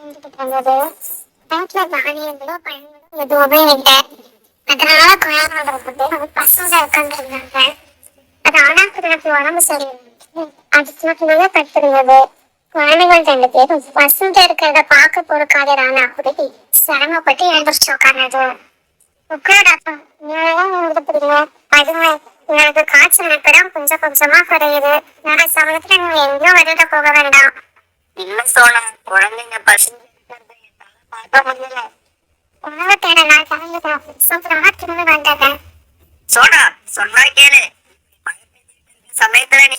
இருந்தது. வீட்டுல தானியங்களோ பழங்களோ எதுவுமே இல்லை. அதனால குழந்தைங்களுக்கு பசங்க உட்காந்துருந்தாங்க. அது ஆனாக்கு உடம்பு சரியில்லை. அது தூக்கினால படுத்திருந்தது. குழந்தைகள் 2 பேரும் பசங்க இருக்கிறத பார்க்க பொறுக்காத ராணா குருவி சிரமப்பட்டு எழுந்திரிச்சு உட்கார்ந்தது. உட்காராட்டம் அதுவும் எனக்கு காய்ச்சல் இப்பதான் கொஞ்சம் கொஞ்சமா குறையுது. நான் சமயத்துல நீங்க எங்கேயும் வெளியில போக வேண்டாம். இல்ல சோனா, குழந்தைங்க பசங்க பார்க்க முடியல. உணவு தேட நான் கிளம்பிட்டேன். சீக்கிரமா திரும்பி வந்துட்டேன். சோனா, சொன்னா கேளு. சமயத்துல நீ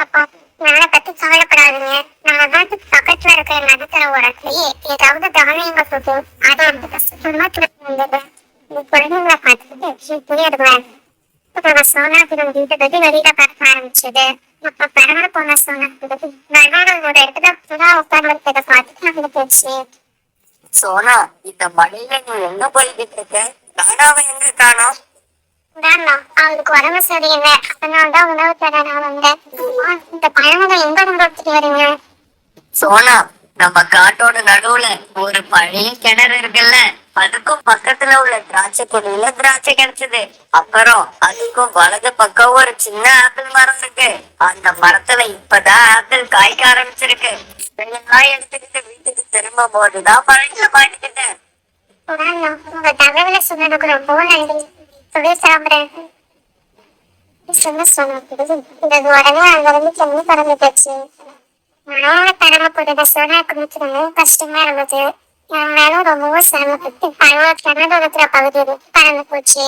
அப்பா, என்னை பத்தி கவலைப்படாதீங்க. நம்ம வீட்டுக்கு பக்கத்துல இருக்கிற நடுத்தர ஓரத்திலேயே ஏதாவது தானியங்கள் போட்டு அதை அந்த கஷ்டமா திரும்பி வந்தது. இந்த குழந்தைங்களை பார்த்துட்டு புரியாதுவேன். நம்ம சோனா திரும்ப வீட்டை பத்தி வெளியில பார்க்க ஆரம்பிச்சது. அப்ப பரவாயில்ல போன சோனா பிறகு நடுவோட இடத்துல புதா உட்கார்ந்து பார்த்துட்டு அங்க போச்சு. சோனா, இந்த மழையில நீ எங்க போய்கிட்டு இருக்க? தானாவை எங்க காணோம்? அவளுக்கு உடம்பு சரியில்லை. அதனாலதான் உணவு தர நான் வந்தேன். இந்த பழங்களை எங்க இருந்து எடுத்துட்டு வரீங்க? சோனா, நம்ம காட்டோட நடுவுல ஒரு பழைய கிணறு இருக்குல்ல, அதுக்கும் பக்கத்துல உள்ள திராட்சை கொடியில திராட்சை கிடைச்சது. அப்புறம் அதுக்கும் வலது பக்கம் ஒரு சின்ன ஆப்பிள் மரம் இருக்கு. அந்த மரத்துல இப்பதான் ஆப்பிள் காய்க்க ஆரம்பிச்சிருக்கு. இதெல்லாம் எடுத்துக்கிட்டு வீட்டுக்கு திரும்ப போதுதான் பழங்களை மாட்டிக்கிட்டேன். உங்க தகவலை சொன்னதுக்கு ரொம்ப நன்றி. சாப்பிடுறேன். உடனே அங்கிருந்து தண்ணி பறந்து போச்சு. மழையில பரவப்படுற சோனாக்கு கஷ்டமா இருந்தது. மேலும் ரொம்பவும் சிரமப்பட்டு கிணறுற பகுதியில் பறந்து போச்சு.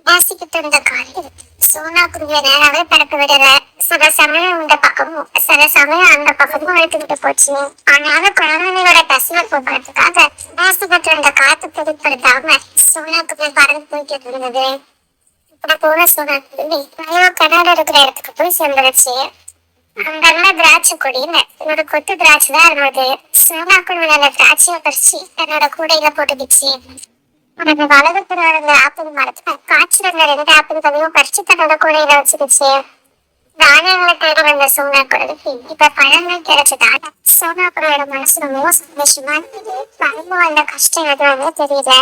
பேசிக்கிட்டு இருந்த காலையில் சோனா குருவியை நேராவே பறக்க விடல. சில சமயம் இந்த பக்கமும் சில சமயம் அந்த பக்கமும் எடுத்துக்கிட்டு போச்சு. ஆனாலும் குழந்தைகளோட பசுமை போக்குறதுக்காக பேசிக்கிட்டு இருந்த காத்து பொருட்படுத்தாம சோனா குருவி பறந்து போய்கிட்டு இருந்தது. இப்படி போன சோனா குருவி கிணறு இருக்கிற இடத்துக்கு போய் சேர்ந்துருச்சு. அங்க திராட்சை கொடியில ஒரு கொத்து திராட்சை தான் இருந்தது. சோனா குருவி அந்த திராட்சையை பறிச்சு தன்னோட கூடையில போட்டுக்கிச்சு. அந்த வலதுப்புற இருந்த ஆப்பிள் மரத்துல காய்ச்சல் 2 ஆப்பிள்களையும் பறிச்சு தன்னோட கூடையில வச்சுக்கிச்சு. தானியங்களை தேடி வந்த சோனா குருவிக்கு இப்ப பழங்கள் கிடைச்சதால சோனா குருவியோட மனசு ரொம்ப சந்தோஷமா இருந்தது. பழமும் அந்த கஷ்டம் எதுவுமே தெரியல.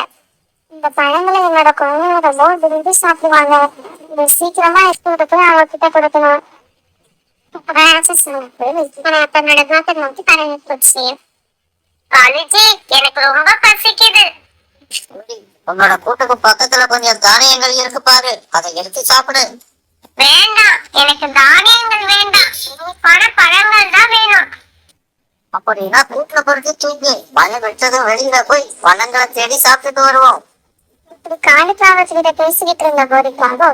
இந்த பழங்களை என்னோட குழந்தைங்க ரொம்ப விரும்பி சாப்பிடுவாங்க. இது சீக்கிரமா எடுத்து போய் அவங்க கிட்ட கொடுக்கணும். எனக்கு ரொம்ப பசிக்குது. உன்னோட கூட்டுக்கு பக்கத்துல கொஞ்சம் தானியங்கள் இருக்கு பாரு, அதை எடுத்து சாப்பிடு. வேண்டாம், எனக்கு தானியங்கள் வேண்டாம். பழங்கள் தான் வேணும். அப்படின்னா கூட்டுல பொறுத்து தூக்கி மழை விட்டதும் வெளியில போய் பழங்களை தேடி சாப்பிட்டுட்டு வருவோம். இப்படி காலிக்காவத்துக்கிட்ட பேசிக்கிட்டு இருந்த போதுக்காக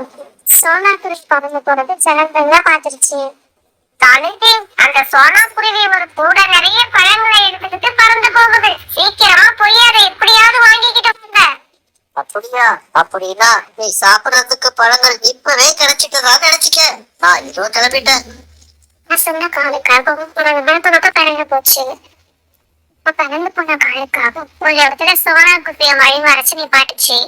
சோனா குருவி பறந்து போறது ஜனங்கள்லாம் பாத்துருச்சு. அந்த சோனா குருவி ஒரு கூட நிறைய பழங்களை எடுத்துக்கிட்டு பறந்து போகுது. சீக்கிரமா போய் அதை எப்படியாவது வாங்கிக்கிட்டு போங்க. அப்படியா? அப்படின்னா நீ சாப்பிடறதுக்கு பழங்கள் இப்பவே கிடைச்சிட்டதா நினைச்சுக்க. நான் இதோ கிளம்பிட்டேன். நான் சொன்ன காலுக்காகவும் பறந்து போச்சு. பறந்து போன காலுக்காகவும் ஒரு இடத்துல சோனா குருவிய மழை மறைச்சு நீ பாட்டுச்சு.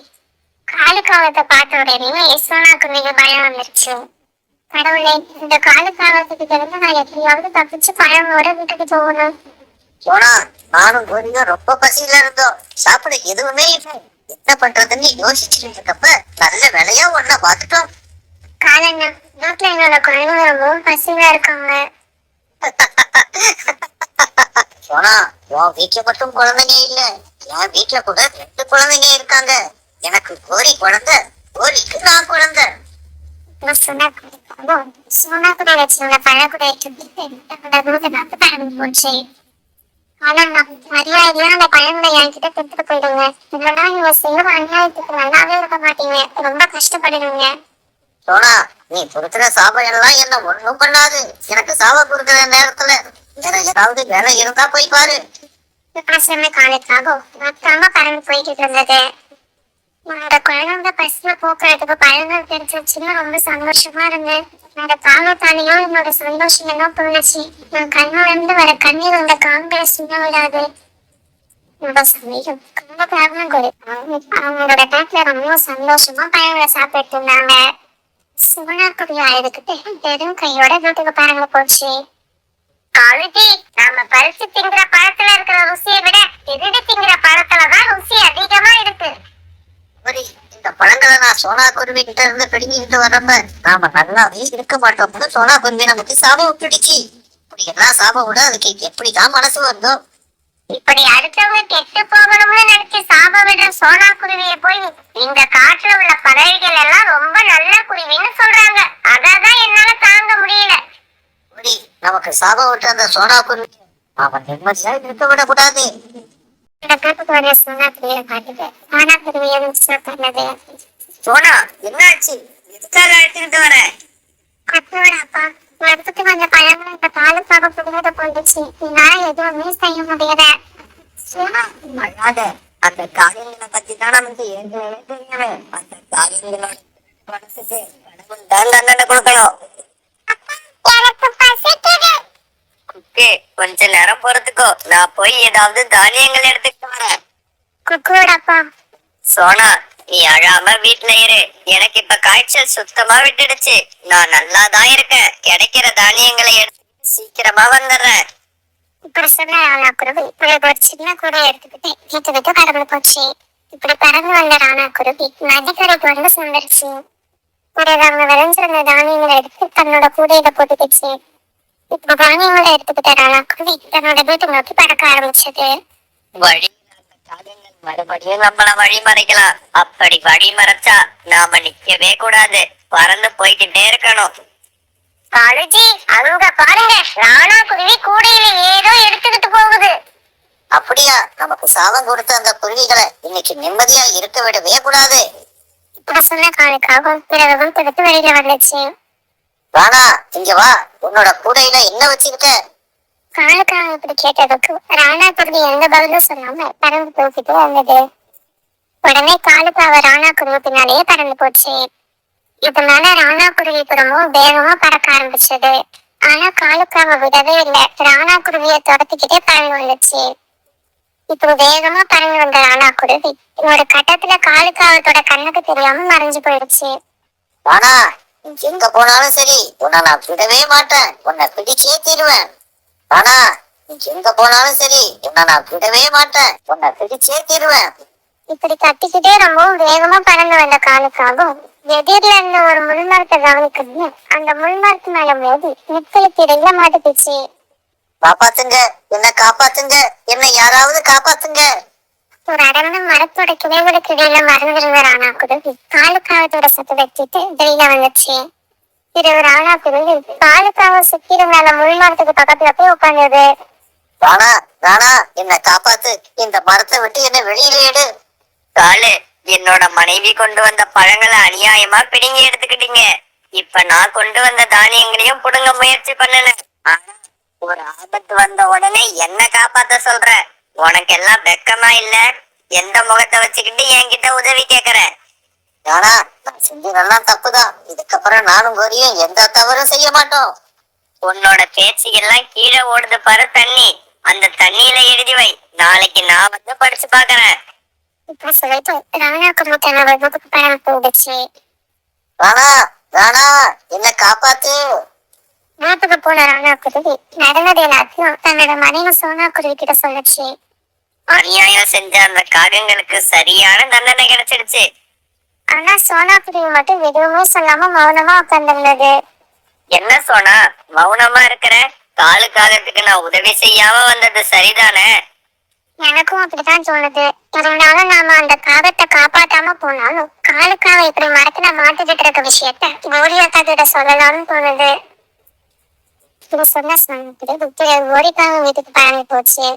காலுக்காவத்தை பார்த்த உடனே சோனா குருவிக்கு பயம் வந்துருச்சு. கடவுளே, இந்த காலுக்காவத்துக்கு இருந்து நான் எப்படியாவது தப்பிச்சு பழமோட வீட்டுக்கு போகணும். சோனா, நானும் கோரியும் ரொம்ப பசியில இருந்தோம். சாப்பிட எதுவுமே இல்லை. என்ன பண்றதுன்னு யோசிச்சுட்டு இருக்கப்ப நல்ல வேலையா ஒன்ன பாத்துட்டோம். காலண்ணா, வீட்டுல என்னோட குழந்தைங்க ரொம்பவும் பசியா இருக்காங்க. சோனா, உன் வீட்டுல மட்டும் குழந்தைங்க இல்ல, என் வீட்டுல கூட 2 குழந்தைங்க இருக்காங்க. எனக்கு கோரி குழந்தை, கோரிக்கு நான் குழந்தை. சோனா கூட வச்சிருந்த பழக்கூட பறந்து போச்சு. மரியாதையா அந்த பழங்களை என்கிட்ட கொடுத்துட்டு போயிடுங்க. இல்லைன்னா நீங்க செய்யற அநியாயத்துக்கு நல்லாவே இருக்க மாட்டீங்க. ரொம்ப கஷ்டப்படுவீங்க. சோனா, நீ கொடுக்குற சாபம் எல்லாம் என்ன ஒண்ணும் பண்ணாது. எனக்கு சாபம் கொடுக்குற நேரத்துல வேற ஏதாவது வேலை இருந்தா போய் பாரு. சொன்ன காலத்தாக மொத்தமா பறந்து போய்கிட்டு இருந்தது. உன்னோட குழந்தை பசுமை போக்குறதுக்கு பழங்கள் கிடைச்சிருச்சுன்னு ரொம்ப சந்தோஷமா இருந்தேன். என்னோட காலத்தாலையும் என்னோட சந்தோஷம் எல்லாம் போயிடுச்சு. நான் கண்ணு வந்து வர கண்ணீர் அந்த காங்களை சுண்ண விடாது. ரொம்ப சமயம் அவங்களோட வீட்டுல ரொம்ப சந்தோஷமா பழங்களை சாப்பிட்டு இருந்தாங்க. சோனா குருவி அழுதுகிட்டு வெறும் கையோட வீட்டுக்கு பறந்து போச்சு. காலேஜி நாம பறிச்சு திங்கிற பழத்துல இருக்கிற ருசியை விட திருடி திங்கிற பழத்துலதான் ருசி அதிகமா இருக்கு. சரி, இந்த பழங்களை நான் சோனா குருவி கிட்ட இருந்து பிடுங்கிட்டு வர்றப்ப நாம நல்லாவே இருக்க மாட்டோம்னு சோனா குருவி நமக்கு சாபம் விட்டுடுச்சு. இப்படி எல்லாம் சாபம் விட அதுக்கு எப்படிதான் மனசு வருதோ. இப்படி அடுத்தவங்க கெட்டு போகணும்னு நினைச்சு சாபம் விடுற சோனா குருவியை போய் இந்த காட்டுல உள்ள பறவைகள் எல்லாம் ரொம்ப நல்ல குருவின்னு சொல்றாங்க. அதான் என்னால தாங்க முடியல. சரி, நமக்கு சாபம் விட்டு அந்த சோனா குருவி அவன் நிம்மதியா இருக்க விடக்கூடாது. இந்த காட்டுக்கு வர சோனா குருவியை காட்டுது. சோனா குருவியை மிஸ்டர் பண்ணது. சோனா என்னாச்சு? எதுக்காக அழைச்சிட்டு வர? அத்தோட அப்பா எடுத்துட்டு வந்த பழங்களும் இந்த காலுக்காக புடுங்கத போயிடுச்சு. என்னால எதுவுமே செய்ய முடியல. சோனா அழாத. அந்த காரியங்களை பத்தி தான் நமக்கு ஏற்கனவே தெரியுமே. அந்த காரியங்களோட மனசுக்கு கடவுள் தான் தண்டனை கொடுக்கணும். எனக்கு பசிக்குது. குக்கே, கொஞ்ச நேரம் பொறுத்துக்கோ. நான் போய் ஏதாவது தானியங்கள் எடுத்துட்டு வரேன். குக்கூட அப்பா சோனா, நீ அழாம வீட்ல இரு. எனக்கு இப்ப காய்ச்சல் சுத்தமா விட்டுடுச்சு. நான் நல்லாதான் இருக்கேன். கிடைக்கிற தானியங்களை எடுத்து சீக்கிரமா வந்துடுறேன். இப்படி சொன்ன ராணா குருவி ஒரு சின்ன கூடை எடுத்துக்கிட்டு வீட்டு விட்டு கடவுள் போச்சு. இப்படி பறந்து வந்த ராணா குருவி நதிக்கரைக்கு வந்து சேர்ந்துருச்சு. பிறகு அவங்க விளைஞ்சிருந்த தானியங்களை எடுத்து தன்னோட கூடையில போட்டுக்கிச்சு. இப்படி தானியங்களை எடுத்துக்கிட்ட ராணா குருவி தன்னோட வீட்டு நோக்கி பறக்க ஆரம்பிச்சது. வழி இல்லாத காரியங்கள் மறுபடியும் நம்மள வழி மறைக்கலாம். அப்படி வழி மறைச்சா நாம நிக்கவே கூடாது. பறந்து போய்கிட்டே இருக்கணும். காலுஜி அங்க பாருங்க, ராணா குருவி கூடையில ஏதோ எடுத்துக்கிட்டு போகுது. அப்படியா? நமக்கு சாபம் கொடுத்த அந்த குருவிகளை இன்னைக்கு நிம்மதியா இருக்க விடவே கூடாது. இப்படி சொன்ன காலுக்காகவும் பிறகும் எடுத்து வெளியில வந்துச்சு. ராணா, இங்க வா. உன்னோட கூடையில என்ன வச்சிருக்க? காலுக்காக இப்படி கேட்டதுக்கு ராணா குருவி எந்த பதிலும் சொல்லாம பறந்து போய்கிட்டு வந்தது. உடனே காலுக்காக ராணா குருவி பின்னாலேயே பறந்து போச்சு. இதனால ராணா குருவி குடும்பம் வேகமா பறக்க ஆரம்பிச்சது. ஆனா காலுக்காக விடவே இல்லை. ராணா குருவியை துரத்திக்கிட்டே பறந்து வந்துச்சு. இப்ப வேகமா பறந்து வந்த ராணா குருவி ஒரு கட்டத்துல காலுக்காவத்தோட கண்ணுக்கு தெரியாம மறைஞ்சு போயிடுச்சு. ராணா, நீ எங்க போனாலும் சரி உன்னை நான் விடவே மாட்டேன். உன்னை பிடிச்சே தீருவேன். ராணா, நீ எங்க போனாலும் சரி உன்னை நான் விடவே மாட்டேன். உன்னை பிடிச்சே தீருவேன். இப்படி கத்திக்கிட்டே ரொம்பவும் வேகமா பறந்து வந்த காலுக்காகவும் எதிரில இருந்த ஒரு முள்மரத்தை கவனிக்கணும்னு அந்த முள்மரத்து மேல மோதி நெற்களுக்கு இடையில மாட்டுக்குச்சு. காப்பாத்துங்க, என்ன காப்பாத்துங்க, என்ன யாராவது காப்பாத்துங்க. ஒரு அடர்ந்த மரத்தோட கிளைகளுக்கு இடையில மறந்திருந்த ராணா குருவி காலுக்காவத்தோட சத்து வச்சுட்டு வெளியில வந்துச்சு. பிறகு ராணா குருவி காலுக்காவ சுத்தி இருந்த அந்த முள்மரத்துக்கு பக்கத்துல போய் உட்கார்ந்தது. ராணா, ராணா, என்ன காப்பாத்து. இந்த மரத்தை விட்டு என்ன வெளியில எடு. காலு, என்னோட மனைவி கொண்டு வந்த பழங்களை அநியாயமா பிடுங்கி எடுத்துக்கிட்டீங்க. இப்ப நான் கொண்டு வந்த தானியங்களையும் புடுங்க முயற்சி பண்ணல. ஆனா ஒரு ஆபத்து வந்த உடனே என்ன காப்பாத்த சொல்ற? உனக்கு எல்லாம் வெக்கமா இல்ல? எந்த முகத்தை வச்சுக்கிட்டு என்கிட்ட உதவி கேக்குற? ராணா, நான் செஞ்சதெல்லாம் தப்புதான். இதுக்கப்புறம் நானும் கோரியும் எந்த தவறும் செய்ய மாட்டோம். உன்னோட பேச்சு எல்லாம் கீழே ஓடுது பாரு தண்ணி. அந்த தண்ணியில எழுதி வை. நாளைக்கு நான் வந்து படிச்சு பாக்குறேன். இப்ப சொல்லிட்டு ராணா குருவி தன்னோட வீட்டுக்கு பறந்து போயிடுச்சு. ராணா, ராணா, என்ன காப்பாத்து. வீட்டுக்கு போன ராணா குருவி நடந்தது எல்லாத்தையும் தன்னோட மனைவி சோனா குருவி கிட்ட சொல்லுச்சு. அநியாயம் செஞ்ச அந்த காகங்களுக்கு சரியான தண்டனை கிடைச்சிடுச்சு. ஆனா சோனா குருவி மட்டும் எதுவுமே சொல்லாம மௌனமா உட்கார்ந்திருந்தது. என்ன சோனா மௌனமா இருக்கிற? காலுக்காகத்துக்கு நான் உதவி செய்யாம வந்தது சரிதானே? எனக்கும் அப்படித்தான் தோணுது. இருந்தாலும் நாம அந்த காகத்தை காப்பாத்தாம போனாலும் காலுக்காக இப்படி மரத்துல மாட்டிக்கிட்டு இருக்க விஷயத்த கோரியாக்கா கிட்ட சொல்லலாம்னு தோணுது. இது சொன்ன சொன்னது கோரிக்காக வீட்டுக்கு பறந்து போச்சு.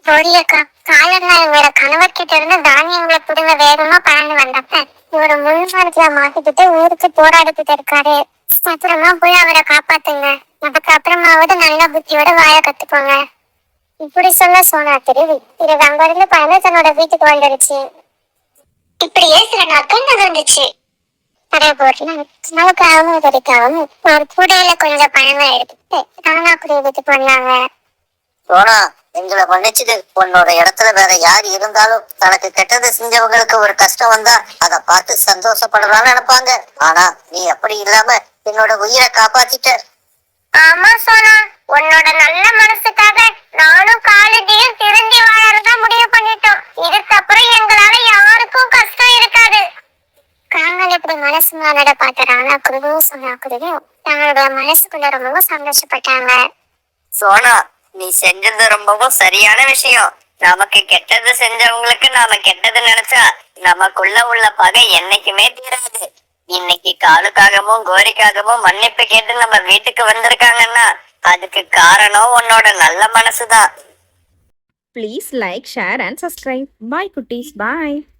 கோரியக்கா காலர்ல இவரோட கணவர் கிட்ட இருந்து தானியங்களை புடுங்க வேகமா பறந்து வந்தப்ப இவரு முள்மரத்துல மாட்டிக்கிட்டு ஊருக்கு போராடிக்கிட்டு இருக்காரு. அப்புறமா போய் அவரை காப்பாத்துங்க. அதுக்கப்புறமாவது நல்ல புத்தியோட வாழ கத்துக்கோங்க. இப்படி சொல்ல சோனா திருவி பிறகு அங்கிருந்து பறந்து தன்னோட வீட்டுக்கு வந்துடுச்சு. இப்படியே சில நாட்கள் நகர்ந்துச்சு. கனவுக்காகவும் உதவிக்காகவும் ஒரு கூடையில கொஞ்சம் பணங்களை எடுத்துட்டு ராணா குருவி வீட்டுக்கு வந்தாங்க. சோனா, எங்களை மன்னிச்சுடு. உன்னோட இடத்துல வேற யார் இருந்தாலும் தனக்கு கெட்டது செஞ்சவங்களுக்கு ஒரு கஷ்டம் வந்தா அதை பார்த்து சந்தோஷப்படலாம்னு நினைப்பாங்க. ஆனா நீ அப்படி இல்லாம என்னோட உயிரை காப்பாத்திட்ட. ஆமா சோனா, உன்னோட நல்ல மனசுக்காக நானும் காலேஜையும் திருந்தி வாழறதா முடிவு பண்ணிட்டோம். இதுக்கப்புறம் எங்களால யாருக்கும் கஷ்டம் இருக்காது. காங்கள் இப்படி மனசு மாநாட பார்த்த ராணா குருவும் சோனா குருவும் தங்களோட மனசுக்குள்ள ரொம்பவும் சந்தோஷப்பட்டாங்க. சோனா, நீ செஞ்சது ரொம்பவும் சரியான விஷயம். நமக்கு கெட்டது செஞ்சவங்களுக்கு நாம கெட்டது நினைச்சா நமக்குள்ள உள்ள பகை என்னைக்குமே தீராது. இன்னைக்கு காலுக்காகவும் கோரிக்காகவும் மன்னிப்பு கேட்டு நம்ம வீட்டுக்கு வந்திருக்காங்கன்னா அதுக்கு காரணம் உன்னோட நல்ல மனசுதான். Please like, share and subscribe. Bye, cuties. Bye.